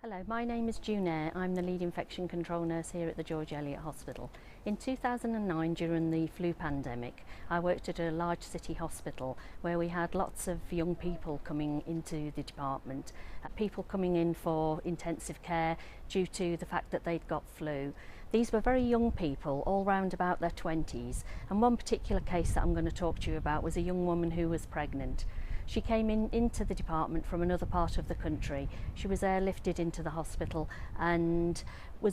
Hello, my name is June Eyre. I'm the lead infection control nurse here at the George Eliot Hospital. In 2009, during the flu pandemic, I worked at a large city hospital where we had lots of young people coming into the department, people coming in for intensive care due to the fact that they'd got flu. These were very young people, all round about their 20s, and one particular case that I'm going to talk to you about was a young woman who was pregnant. She came into the department from another part of the country. She was airlifted into the hospital and we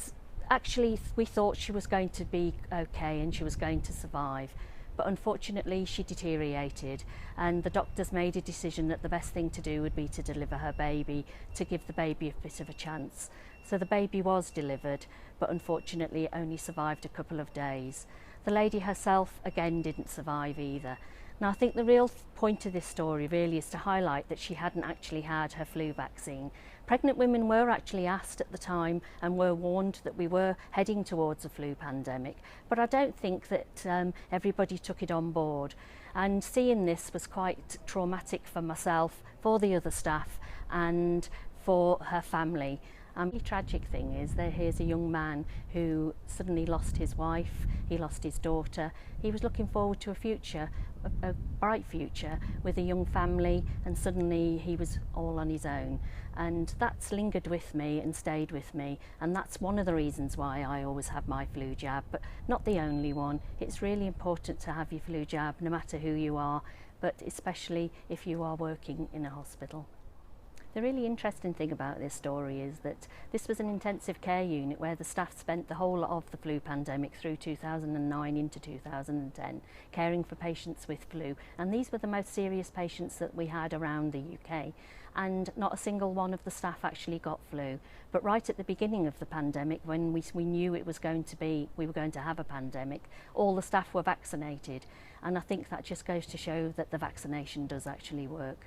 thought she was going to be okay and she was going to survive. But unfortunately she deteriorated, and the doctors made a decision that the best thing to do would be to deliver her baby, to give the baby a bit of a chance. So the baby was delivered, but unfortunately it only survived a couple of days. The lady herself again didn't survive either. Now I think the real point of this story really is to highlight that she hadn't actually had her flu vaccine. Pregnant women were actually asked at the time and were warned that we were heading towards a flu pandemic, but I don't think that everybody took it on board. And seeing this was quite traumatic for myself, for the other staff and for her family. The tragic thing is that here's a young man who suddenly lost his wife, he lost his daughter. He was looking forward to a future, a bright future with a young family, and suddenly he was all on his own. And that's lingered with me and stayed with me, and that's one of the reasons why I always have my flu jab, but not the only one. It's really important to have your flu jab no matter who you are, but especially if you are working in a hospital. The really interesting thing about this story is that this was an intensive care unit where the staff spent the whole of the flu pandemic through 2009 into 2010 caring for patients with flu, and these were the most serious patients that we had around the UK, and not a single one of the staff actually got flu. But right at the beginning of the pandemic, when we knew we were going to have a pandemic, all the staff were vaccinated, and I think that just goes to show that the vaccination does actually work.